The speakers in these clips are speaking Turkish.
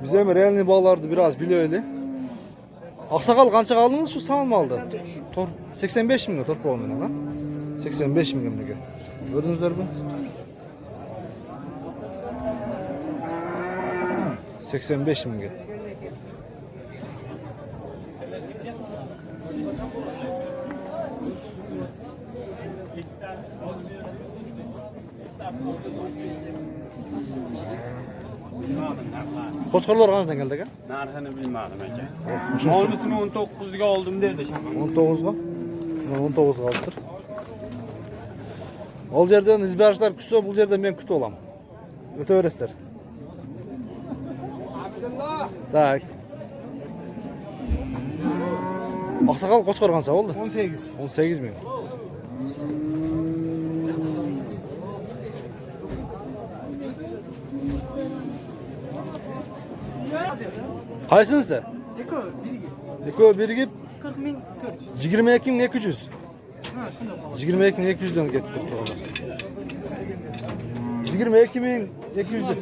Biz hem realni bağlardı biraz biliyordu. Aksakal kança kaldınız şu sağ mı aldı? 85 milyon torpa olmuyor lan. 85 milyon diyor. Gördünüzler mi? 85 milyon. Koçkarlar kaçtan geldi ki? Narxını bilmadım aka. Molusunu 19'ga oldim dedi şaka. 19'ga? 19 kaldır. Ol yerden izbarışlar küsse, bu yerden ben kütü olam. Öte öğresler. Tak. Aksakal koçkar kança oldu? 18. 18 milyon. Kaysınız sen? Eko, birgi. Eko birgip 40.400. 22 bin 200. Ha, şunda bağlı. 22 bin 200'den getirdik. 22 bin 200'den.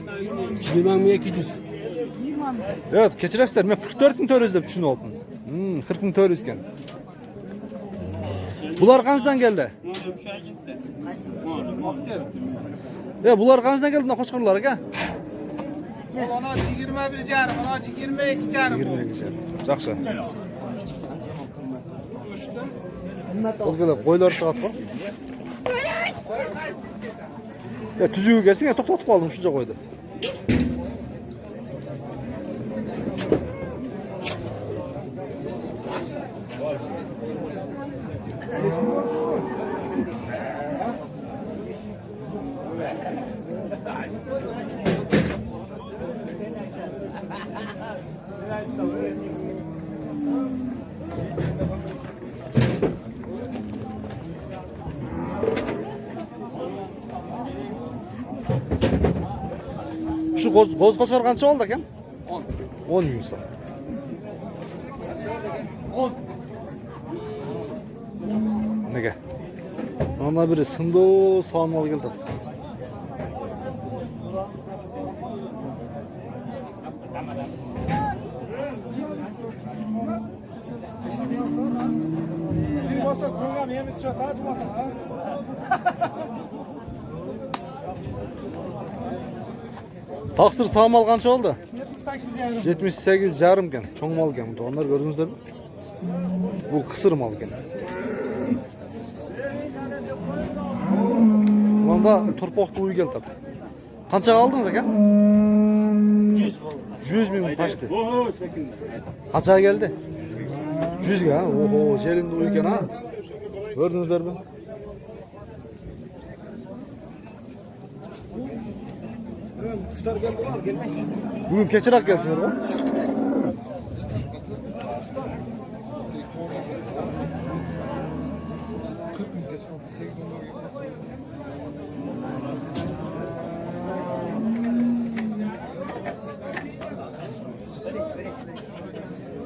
2200. Evet, keçiresler. Ben 44 bin törüz de düşün oldum. 40 bin törüz iken. Bular kaçtan geldi? Bular kaçtan geldi? Ne koçkurlar ha? Ona 21 carım, ona 22 carım. 22 şey. Жақсы. Ол келе qo'ylar chiqadi. Ya tuzuk kelsin, ya to'xtatib qoldim shuncha qo'ydi. Şu qo'z qo'shar qancha oldi ekan? 10. 10 ming so'm. 10. Nega? Mana biri sindo sonmol keldi. Bir masa program yemek çatar mı? Taqsir sağmal qancha oldu? 78 yarım. 78 жарым ekan. Cho'ng mol ekan. Onlar gördünüzlermi? Bu qisir mol ekan. Bunda torpoqni uy keldi. Qancha aldingiz aka? 100 ming kaçtı. Qancha geldi? 100 ga. Oho, jelindi uy ekan ha. Gördünüzlermi? Kuşlar geldi var, gelmez. Bugün keçirak gelsinler ha.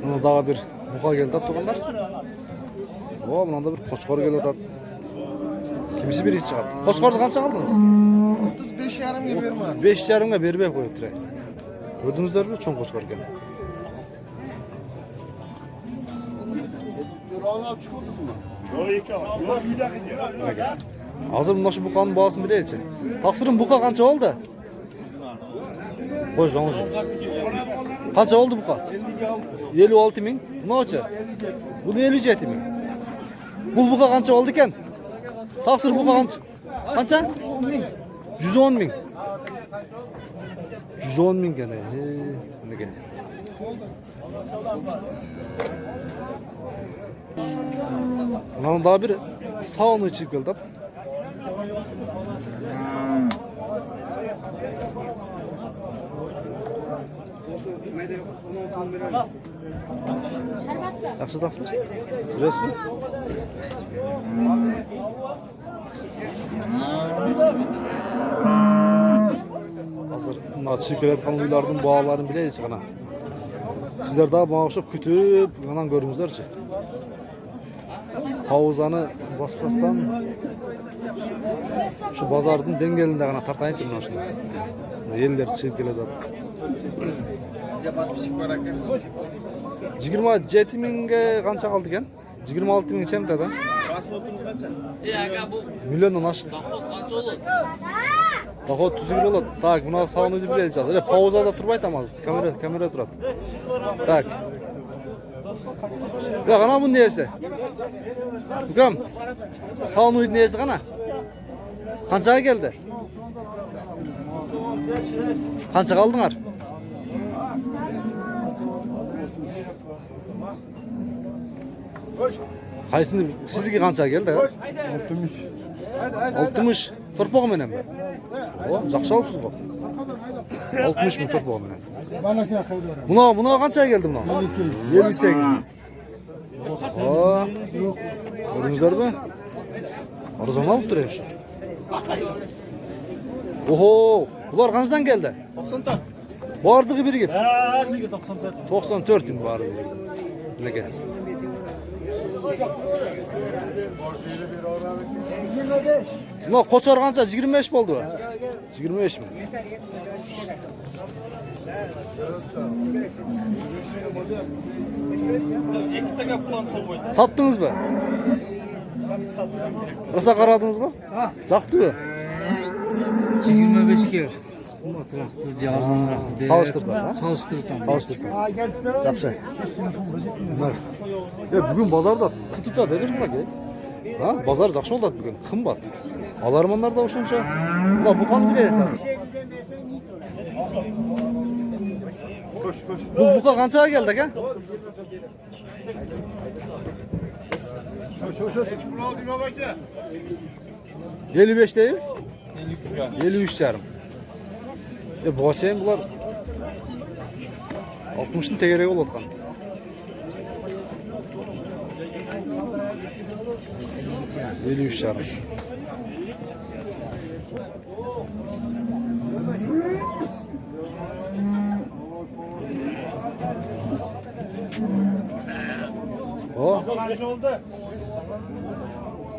Buna daha bir buka geldi tuğanlar. O, buna da bir koçkor geldi. Kimisi biri çıkardı. Koçkordu kança aldınız? 35 yarım gibi verme. 5 jarımga bermey qo'yibdi. Ko'rdingizlarmi? Cho'ng qo'chqor ekan. Hozir mana shu buqaning bahosini bilaychi. Taqsirim buqa qancha oldi? Qo'y, o'zi. Qancha oldi buqa? 56 ming. Nima-chi? Bu 57 ming. Bu buqa qancha oldi ekan? Taqsir buqa qancha? Qancha? 10 ming. 110 ming. 110 ming gene. Nega? Mana daha bir sauna içip geldi. Yaxshi taqsir. Resmi? Hazır açıp kelayotgan uylarning bağlarini bilaylik qana. Sizler daha bana o'xshab kutib, qanan ko'ringizlarchi. Havuzani basmasdan şu bozorning dengelinde qana tartayınchi mana shuni. Yerler çıkıp keledi. Cepat pişik var ekan. 27 mingge kança kaldı eken? 26 ming çemteden. Basma oturmuş kaça? Milyondan aşık. Dohot 30 euro oldu. Tak, buna sağını bir elçaz. Öyle pauzada turbayt amaz. Kamera turat. Tak. Ya kana bu neyse? Bugam. Sağını neyse kana? Kançaga geldi? Kança kaldыңар? Kaysını sizdeki kança geldi ha? 60. Torpoğu menen mi? O, жақсы алыпсыз ғой. 60 мың torpoğu menen. Buna kançaya geldi buna? 58 мың. O, gördünüzler mi? Arzan alıp duruyor şu. Oho, bular kançadan geldi? 94. Bardığı biri gibi. Bardığı 94. 94 gün bardığı. Ne gel? Buna koçar kança 25 oldu. 25 mi? Sattınız mı? Rasa karadınız mı? Saktı. 25 ker. Matrak bir cihazlanrak. Salıştırdas ha? Salıştırdan. Жақсы. Bunlar. Ya bugün bazarda tutup da dedim bak ya. Ha? Bazar жақсы oldu bugün. Kımbat. Alarmanlar da hoşunca. Ulan bu kanı bile hazır. Bu kançaya geldik ha? Hoş. 55 değil? 53 yarım. Bu açayım bunlar 60'ın tegereği olup kan. Yedi üç yarım. O.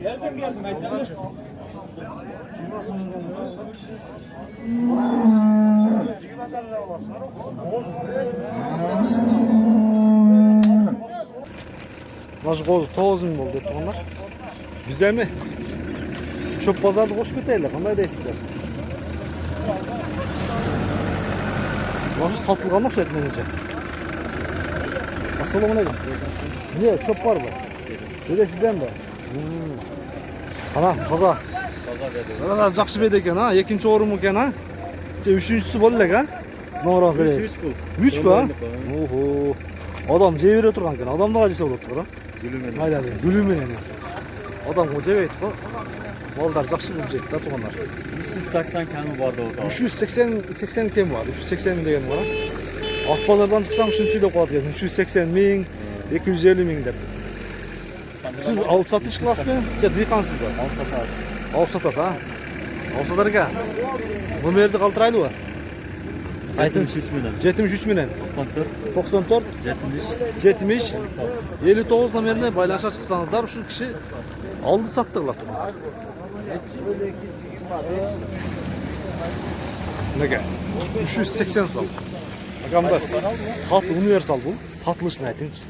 Geldim. Naşı qozu 9 min oldu onlar. Bize mi? Çöp pazarda boş keteyler. Qanday deysizler? Naşı satılgan oxşaydı menimce. Assalomu alaykum. Ne çöp var mı? Böyle sizden de. Ana taza. Taza жақсы беді екен, ha? Екінші орын екен, ha? Үшіншісі болды елек, ha? Noraz береді. 3 bu, ha? Oho. Adam жей бере тұрған екен. Адамдарға жесе болады тұр, ha? Gülüмен yani. Adam koca beyt bu. Mallar жақсы болып жетті да туғандар. 380 kemi vardı orada. 380 kem var. 380 деген var. Akpazardan çıksam şunu söyle koyat gezin. 380 min, 250 min der. Siz alıp satış kılas mı? Siz dıykansız mı? Alıp satas ha? Alıp satar ki. Bu merdi kaltıraylı mı? 73 milyon. 73 milyon. 94. 70. 59 numarına baylaşa çıksanızlar şu kişi aldı sattılar. Ne gel? 380 son. Bakalım sat universal bu. Satılış ne etiniz?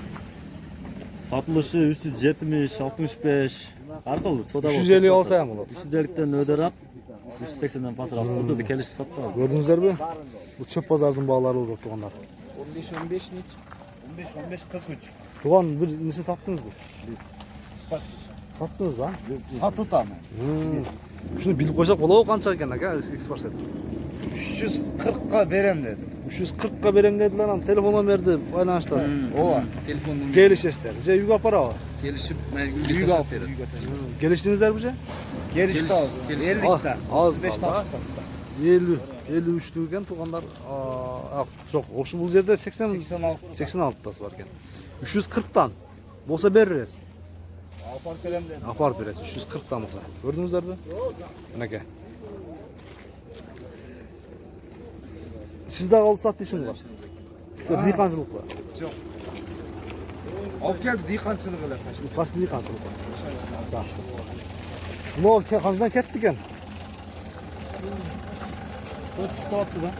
Satılışı 370, 65. Arkalı soda 350 alsa ya mı? 350'den öder at. 380'den pasar at. Orada da kelişip sattı abi. Gördünüzler mi? Bu çöp pazarının bağları oldu Tuğanlar. 15 43. Tuğan bir nesi sattınız mı? Sattınız lan. Satı tamam. Şunu bilip koysak ola o kança eken ha ekspars et. 340'a verem dedi. 340'a verem dediler ama telefona verdi paylaştılar. Ova. Telefondan Geliş ester. Yük apara var. gelişip Büyük al. Geliştiniz der bu şey? Gelişti az. 50'de. Az 35 kaldı, taş. ha? 53 düken Tuğanlar çok. Olsun bu yerde 86 tası varken. 340'tan. Bolsa veririz. Apar verem dedi. Apar veririz 340'tan olsa. Gördünüzler mi? Neke? Sizde alıp sattı işin var. Dıykancılık var. Al gel diyqançılık ile. Kaç dıykancılık var? Жақсы. Bunu kaçdan kettik en? 400 attı da.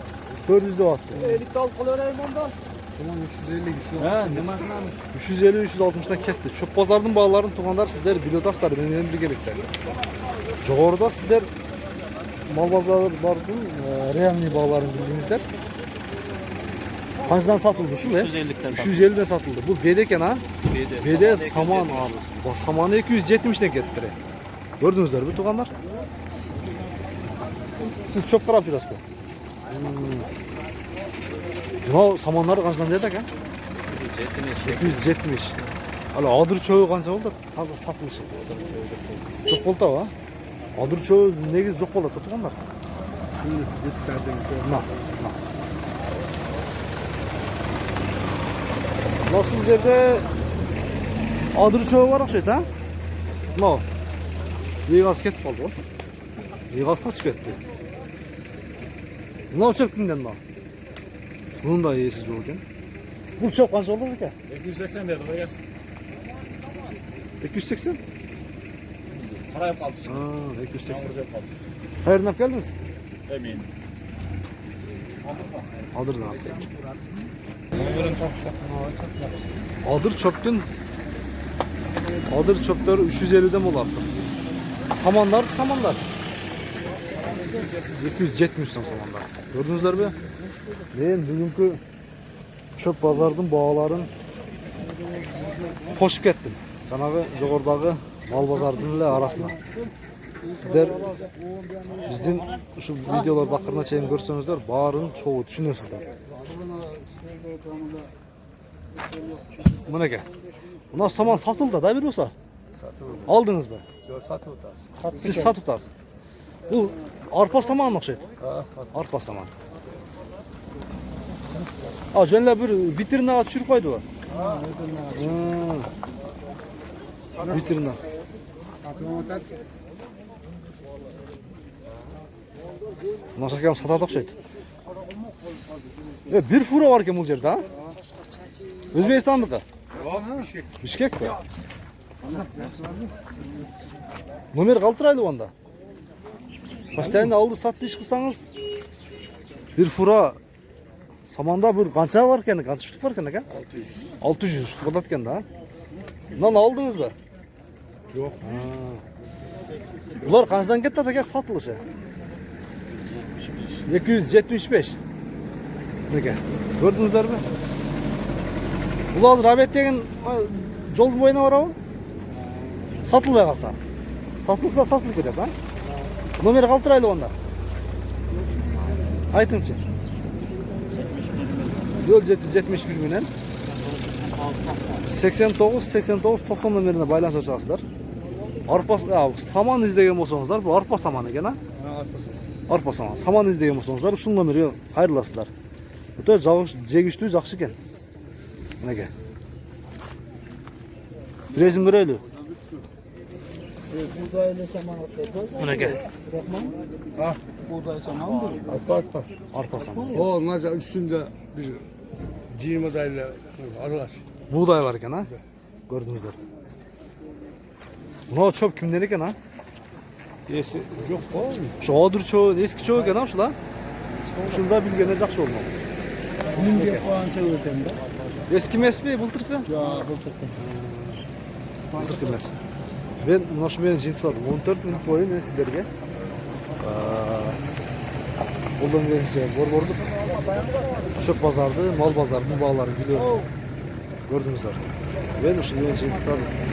400 de attı. Elikte alıp kalorayım ondan. Tamam 350 güçlü. Ha, nimasınami? 350-360'dan ketdi. Çöp pazarının bağlarını tuğanlar sizler bilodaslar, menен birgelikler. Жоғарыда sizler mal bazarının realni bağlarını bildingizler. Kaçtan satıldı şu be? 350'den satıldı. 350'den satıldı. Bu BD eken ha? BD saman abi. abi. Bak samanı 270'den kettiler. Gördünüzler mi tuğanlar? Siz çöp karap жүрөсүz bü? Mına samanları kaçtan dedik ha? 270. Hala adır çoğu kança oldu? Taza satılışı. Çok oldu ha? Adır çoğu negiz çok oldu tuğanlar. Na. Nasıl yerde adır çoğu var okşaydı ha? No. Yığaz ketip kaldı o. Yığaz kaçıp ketdi. Ne çöp kimden no? Bunun da iyisi yok ekan. Bu çöp kança oldu ki? 280 dedi o yaz. 280? Karayıp kaldı. Ha, 280. Hayır ne geldiniz? Eminim. Adır ne yapıyor? Adır çöptün. Adır çöpleri 350'den mi olardı? Samanlar. 270 samanlar. Gördünüzler mi? Ben bugünkü çöp pazardın bağların koşup kettim. Janağı joğordağı mal bazardın ile arasına. Sizler bizden şu videolar bakırına çeyin görsenizdер, bağırın çoğu düşünürsüzler. Bu ne ki? Buna saman satıldı da bir olsa. Aldınız mı? Siz sat tutasınız. Bu arpa saman mı okşaydı? Arpa saman. Jönle bir vitrine düşürüp koydu o. Vitrine. Nasıl ki satadı okşaydı. Bir fura var ki bu yerde ha? Özbekistan'da. Bişkek mi? Numara kaldıraydı onda. Postoyanно aldı sattı iş kılsanız bir fura samanda bir kança var kendi, kança şutuk var kendi. 600 şutuk odat kendi ha. Lan aldınız mı? Yok. Bunlar kançadan gitti de satılışı. 275. Ne gördünüzler mi? Bu hazır Rabet degen yolun boyuna var o. Satılmaya kalsa. Satılsa satılıp gider ha. Numara kaldıraylı onda. Aytınçı. Yol 771 bilen 89 numarına байланыша чыгасыздар. Arpa saman izlеген болсоңуздар, bu arpa samanı eкен ha. Arpa saman. Saman izlеген болсоңуздар, ушул номерге кайрыласыздар. Өтө жегиштүү, жакшы экен. Мынеке. Резин көрөлү. Buğdaylı saman atladı. Mıneke. Buğday samandır. Arpa. Arpa saman. O onlarca üstünde bir 20 dayla arılar. Buğday var eкен ha. Gördünüzler. Buna çöp kimden eken ha? Yesi yok o. Şu adır çoğu, eski çoğu eken ha şula. Şunda bilgene jakşı olmalı. Münge puança öğretemde. Eski mesmi bultırkı? Ya bu takım. Bultırkı mes. Ben mına şu meni jintip aldım. 14 minut boyu men sizlerge қолдан келгенше борбордук çöp pazardı, mal pazarının bağlarını biliyorum. Gördünüzler. Ben şu meni jintip aldım.